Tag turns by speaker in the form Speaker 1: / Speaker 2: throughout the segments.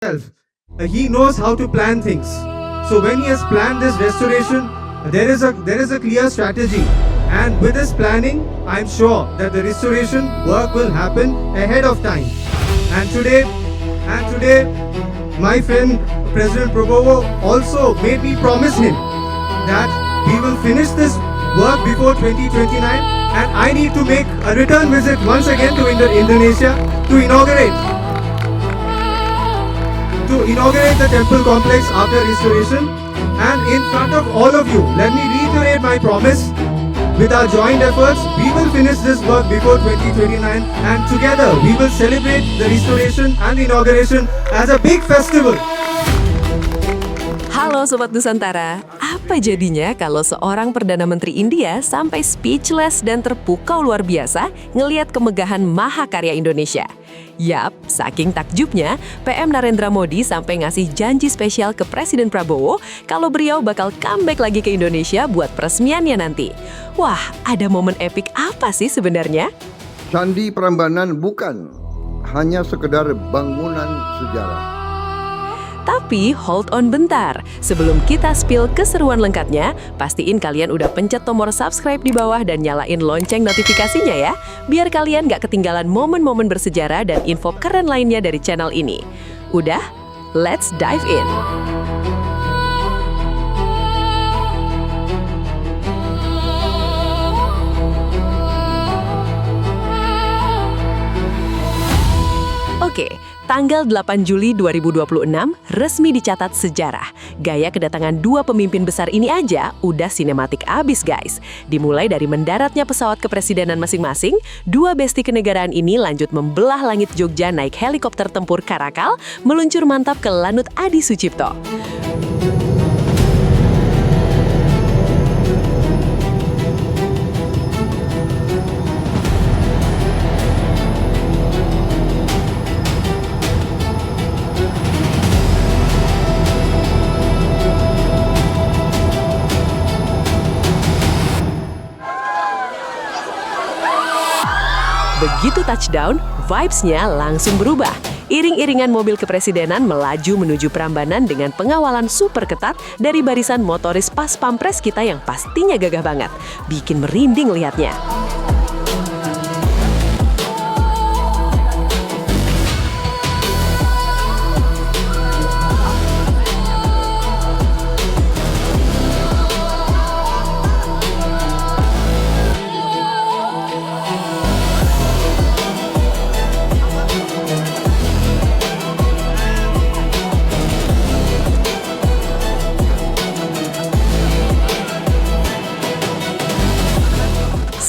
Speaker 1: himself. He knows how to plan things. So when he has planned this restoration, there is a clear strategy. And with this planning, I'm sure that the restoration work will happen ahead of time. And today, my friend President Prabowo also made me promise him that we will finish this work before 2029, and I need to make a return visit once again to Indonesia to inaugurate the temple complex after restoration. And in front of all of you, let me reiterate my promise. With our joint efforts, we will finish this work before 2029, and together we will celebrate the restoration and the inauguration as a big festival.
Speaker 2: Halo Sobat Nusantara, apa jadinya kalau seorang Perdana Menteri India sampai speechless dan terpukau luar biasa ngeliat kemegahan mahakarya Indonesia? Yap, saking takjubnya, PM Narendra Modi sampai ngasih janji spesial ke Presiden Prabowo kalau beliau bakal comeback lagi ke Indonesia buat peresmiannya nanti. Wah, ada momen epik apa sih sebenarnya?
Speaker 3: Candi Prambanan bukan hanya sekedar bangunan sejarah.
Speaker 2: Tapi hold on bentar, sebelum kita spill keseruan lengkapnya, pastiin kalian udah pencet tombol subscribe di bawah dan nyalain lonceng notifikasinya ya, biar kalian gak ketinggalan momen-momen bersejarah dan info keren lainnya dari channel ini. Udah? Let's dive in! Oke, tanggal 8 Juli 2026 resmi dicatat sejarah. Gaya kedatangan dua pemimpin besar ini aja udah sinematik abis guys. Dimulai dari mendaratnya pesawat kepresidenan masing-masing, dua besti kenegaraan ini lanjut membelah langit Jogja naik helikopter tempur Karakal, meluncur mantap ke Lanut Adi Sucipto. Begitu touchdown, vibes-nya langsung berubah. Iring-iringan mobil kepresidenan melaju menuju Prambanan dengan pengawalan super ketat dari barisan motoris pas pampres kita yang pastinya gagah banget. Bikin merinding lihatnya.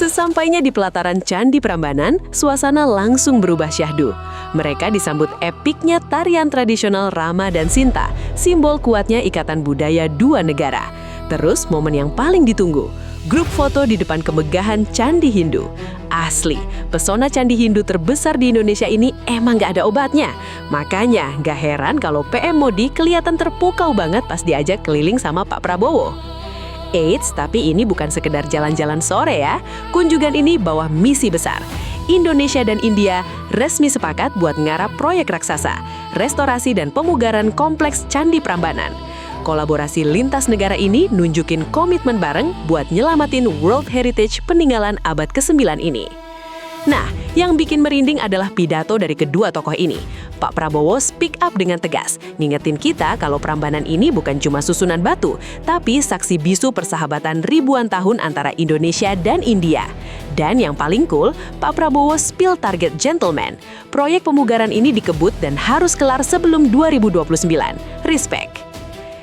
Speaker 2: Sesampainya di pelataran Candi Prambanan, suasana langsung berubah syahdu. Mereka disambut epiknya tarian tradisional Rama dan Sinta, simbol kuatnya ikatan budaya dua negara. Terus momen yang paling ditunggu, grup foto di depan kemegahan Candi Hindu. Asli, pesona Candi Hindu terbesar di Indonesia ini emang gak ada obatnya. Makanya gak heran kalau PM Modi kelihatan terpukau banget pas diajak keliling sama Pak Prabowo. Eits, tapi ini bukan sekedar jalan-jalan sore ya. Kunjungan ini bawa misi besar. Indonesia dan India resmi sepakat buat ngarap proyek raksasa, restorasi dan pemugaran kompleks Candi Prambanan. Kolaborasi lintas negara ini nunjukin komitmen bareng buat nyelamatin World Heritage peninggalan abad ke-9 ini. Nah, yang bikin merinding adalah pidato dari kedua tokoh ini. Pak Prabowo speak up dengan tegas, ngingetin kita kalau Prambanan ini bukan cuma susunan batu, tapi saksi bisu persahabatan ribuan tahun antara Indonesia dan India. Dan yang paling cool, Pak Prabowo spill target gentleman. Proyek pemugaran ini dikebut dan harus kelar sebelum 2029. Respect.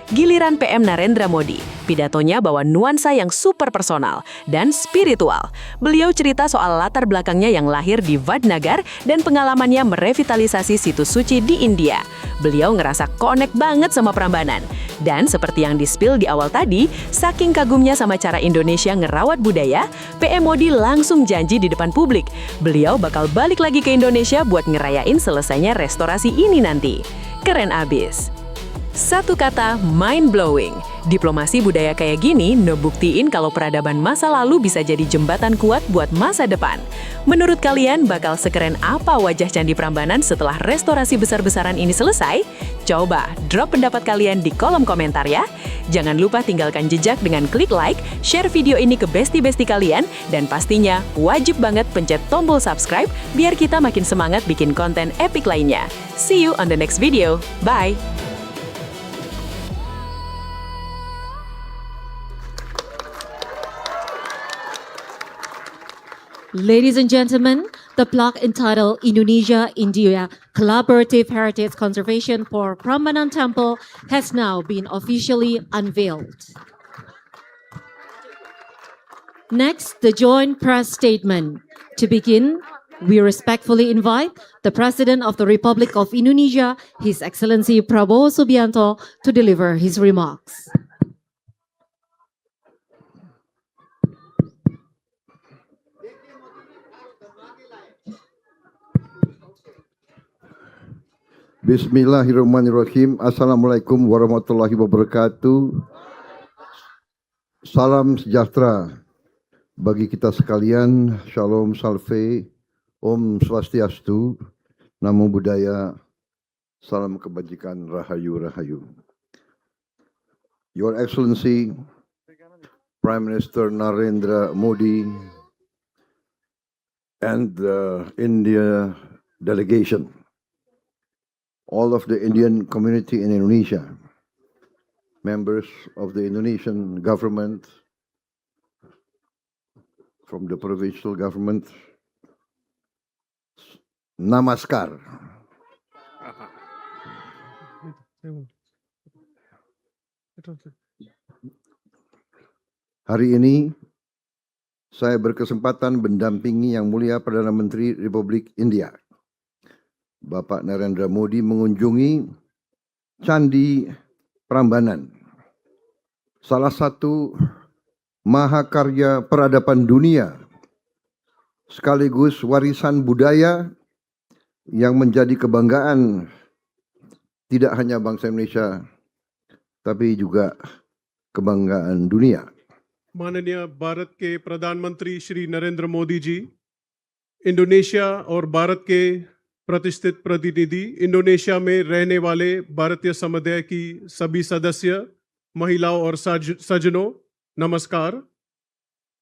Speaker 2: Giliran PM Narendra Modi, pidatonya bawa nuansa yang super personal dan spiritual. Beliau cerita soal latar belakangnya yang lahir di Vadnagar dan pengalamannya merevitalisasi situs suci di India. Beliau ngerasa connect banget sama Prambanan. Dan seperti yang di-spill di awal tadi, saking kagumnya sama cara Indonesia ngerawat budaya, PM Modi langsung janji di depan publik. Beliau bakal balik lagi ke Indonesia buat ngerayain selesainya restorasi ini nanti. Keren abis. Satu kata, mind-blowing. Diplomasi budaya kayak gini ngebuktiin kalau peradaban masa lalu bisa jadi jembatan kuat buat masa depan. Menurut kalian bakal sekeren apa wajah Candi Prambanan setelah restorasi besar-besaran ini selesai? Coba drop pendapat kalian di kolom komentar ya. Jangan lupa tinggalkan jejak dengan klik like, share video ini ke bestie-bestie kalian, dan pastinya wajib banget pencet tombol subscribe biar kita makin semangat bikin konten epic lainnya. See you on the next video. Bye!
Speaker 4: Ladies and gentlemen, the plaque entitled Indonesia-India Collaborative Heritage Conservation for Prambanan Temple has now been officially unveiled. Next, the joint press statement. To begin, we respectfully invite the President of the Republic of Indonesia, His Excellency Prabowo Subianto, to deliver his remarks.
Speaker 3: Bismillahirrahmanirrahim. Assalamualaikum warahmatullahi wabarakatuh. Salam sejahtera bagi kita sekalian. Shalom Salve, Om Swastiastu, Namo Buddhaya, Salam Kebajikan, Rahayu Rahayu. Your Excellency, Prime Minister Narendra Modi, and the India delegation, all of the Indian community in Indonesia, members of the Indonesian government, from the provincial government, Namaskar. Hari ini saya berkesempatan mendampingi Yang Mulia Perdana Menteri Republik India, Bapak Narendra Modi, mengunjungi Candi Prambanan, salah satu mahakarya peradaban dunia sekaligus warisan budaya yang menjadi kebanggaan tidak hanya bangsa Indonesia tapi juga kebanggaan dunia.
Speaker 5: माननीय भारत के प्रधानमंत्री श्री नरेंद्र मोदी जी, इंडोनेशिया और भारत के प्रतिष्ठित प्रतिनिधि, इंडोनेशिया में रहने वाले भारतीय समुदाय की सभी सदस्य, महिलाओं और सज्जनों, नमस्कार।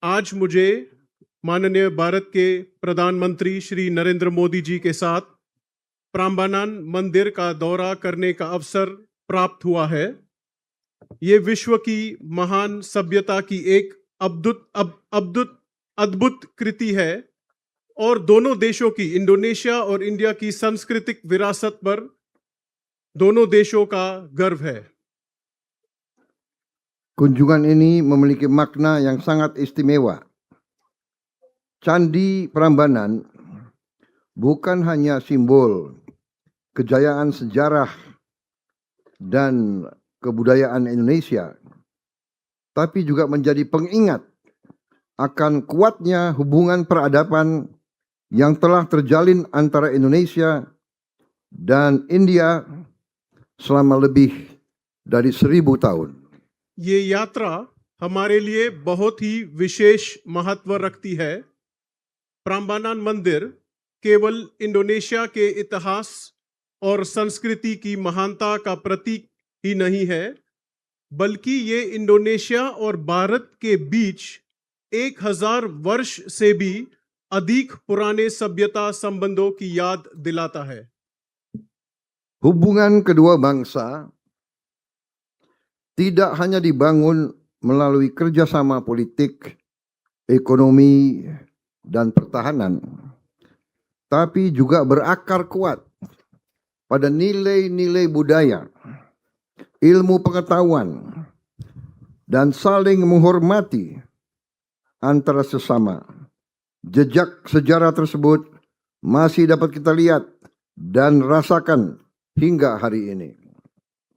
Speaker 5: आज मुझे माननीय भारत के प्रधानमंत्री श्री नरेंद्र मोदी जी के साथ प्राम्बानान मंदिर का दौरा करने का अवसर प्राप्त हुआ है। ये विश्व की महान सभ्यता की एक अद्भुत कृति है और दोनों देशों की, इंडोनेशिया और इंडिया की सांस्कृतिक विरासत पर दोनों देशों का गर्व है।
Speaker 3: Kunjungan ini memiliki makna yang sangat istimewa. Candi Prambanan bukan hanya simbol kejayaan sejarah dan kebudayaan Indonesia, tapi juga menjadi pengingat akan kuatnya hubungan peradaban yang telah terjalin antara Indonesia dan India selama lebih dari 1000 tahun.
Speaker 5: ये यात्रा हमारे लिए बहुत ही विशेष महत्व रखती है। प्राम्बानान मंदिर केवल इंडोनेशिया के इतिहास और संस्कृति की महानता का प्रतीक ही नहीं है, बल्कि ये इंडोनेशिया और भारत के बीच 1000 वर्ष से भी अधिक पुराने सभ्यता संबंधों की याद दिलाता है।
Speaker 3: Hubungan kedua bangsa tidak hanya dibangun melalui kerjasama politik, ekonomi, dan pertahanan, tapi juga berakar kuat pada nilai-nilai budaya, ilmu pengetahuan, dan saling menghormati antara sesama. Jejak sejarah tersebut masih dapat kita lihat dan rasakan hingga hari ini.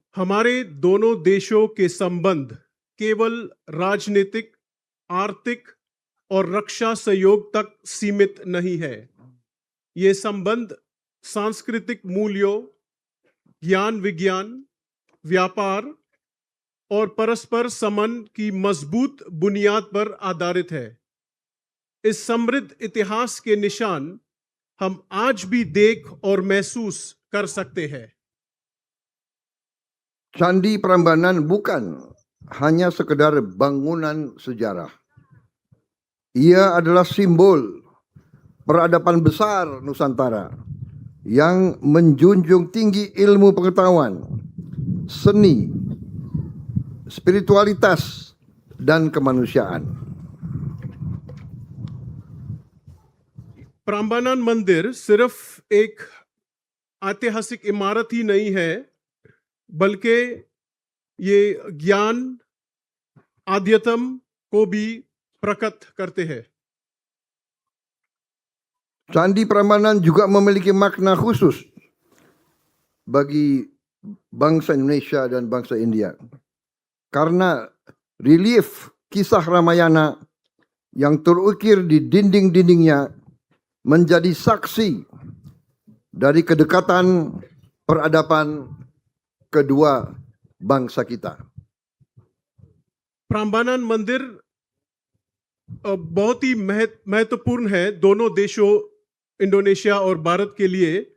Speaker 5: हमारे दोनों देशों के संबंध केवल राजनीतिक, आर्थिक और रक्षा सहयोग तक सीमित नहीं है। ये संबंध सांस्कृतिक मूल्यों, ज्ञान विज्ञान, व्यापार, और परस्पर संबंध की मजबूत बुनियाद पर आधारित है। इस समृद्ध इतिहास के निशान हम आज भी देख और महसूस कर सकते हैं।
Speaker 3: Candi Prambanan bukan hanya sekedar bangunan sejarah. Ia adalah simbol peradaban besar Nusantara yang menjunjung tinggi ilmu pengetahuan, seni, spiritualitas, dan kemanusiaan.
Speaker 5: प्रांबानन मंदिर सिर्फ एक ऐतिहासिक इमारत ही नहीं है, बल्कि ये ज्ञान, आध्यात्म को भी प्रकट करते हैं।
Speaker 3: Candi Prambanan juga memiliki makna khusus bagi bangsa Indonesia dan bangsa India. Karena relief kisah Ramayana yang terukir di dinding-dindingnya menjadi saksi dari kedekatan peradaban kedua bangsa kita.
Speaker 5: प्रांबानन मंदिर बहुत ही महत्वपूर्ण है दोनों देशों इंडोनेशिया और भारत के लिए,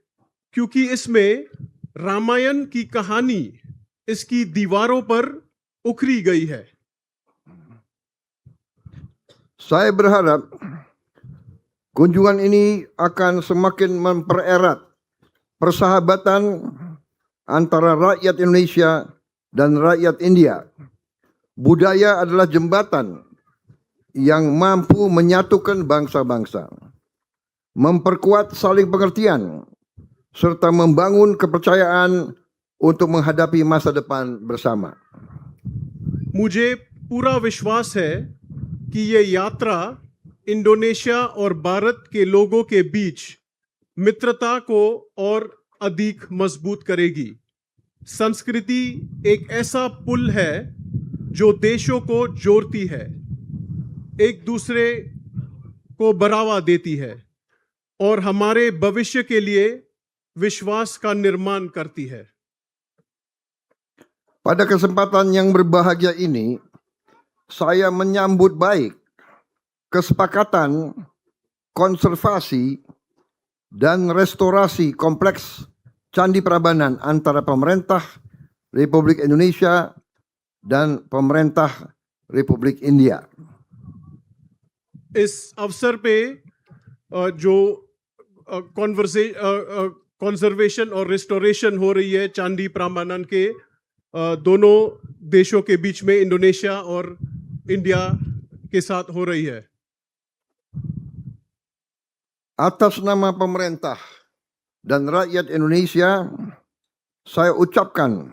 Speaker 5: क्योंकि इसमें रामायण की कहानी इसकी दीवारों पर उखरी गई है।
Speaker 3: Saya berharap kunjungan ini akan semakin mempererat persahabatan antara rakyat Indonesia dan rakyat India. Budaya adalah jembatan yang mampu menyatukan bangsa-bangsa, memperkuat saling pengertian, serta membangun kepercayaan untuk menghadapi masa depan bersama.
Speaker 5: मुझे पूरा विश्वास है कि ये यात्रा इंडोनेशिया और भारत के लोगों के बीच मित्रता को और अधिक मजबूत करेगी। संस्कृति एक ऐसा पुल है जो देशों को जोड़ती है, एक दूसरे को बढ़ावा देती है और हमारे भविष्य के लिए विश्वास का निर्माण करती है।
Speaker 3: Pada kesempatan yang berbahagia ini, saya menyambut baik kesepakatan konservasi dan restorasi kompleks Candi Prambanan antara pemerintah Republik Indonesia dan pemerintah Republik India.
Speaker 5: इस अवसर पे जो कंजर्वेशन और रिस्टोरेशन हो रही है चांदी प्रांबानन के दोनों देशों के बीच में, इंडोनेशिया और इंडिया के साथ हो रही है।
Speaker 3: Atas nama pemerintah dan rakyat Indonesia, saya ucapkan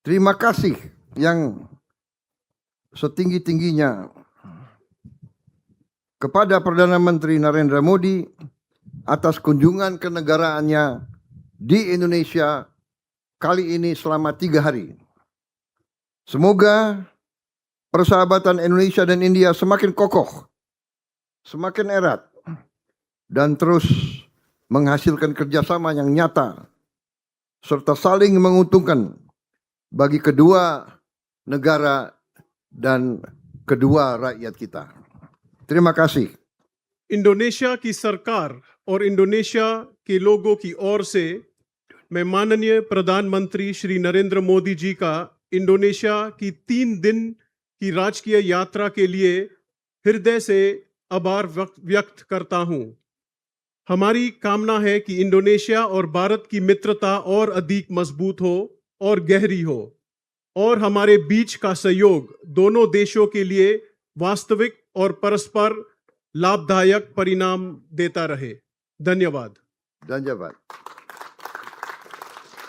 Speaker 3: terima kasih yang setinggi-tingginya kepada Perdana Menteri Narendra Modi atas kunjungan kenegaraannya di Indonesia kali ini selama 3 hari. Semoga persahabatan Indonesia dan India semakin kokoh, semakin erat, dan terus menghasilkan kerjasama yang nyata, serta saling menguntungkan bagi kedua negara dan kedua rakyat kita. Terima kasih.
Speaker 5: Indonesia की सरकार और इंडोनेशिया के लोगों की ओर से मैं माननीय प्रधानमंत्री श्री नरेंद्र मोदी जी का इंडोनेशिया की 3 दिन की राजकीय यात्रा के लिए हृदय से आभार व्यक्त करता हूं। हमारी कामना है कि इंडोनेशिया और भारत की मित्रता और अधिक मजबूत हो और गहरी हो, और हमारे बीच का सहयोग दोनों देशों के लिए वास्तविक और परस्पर लाभदायक परिणाम देता रहे। धन्यवाद।
Speaker 3: Dhanyawad.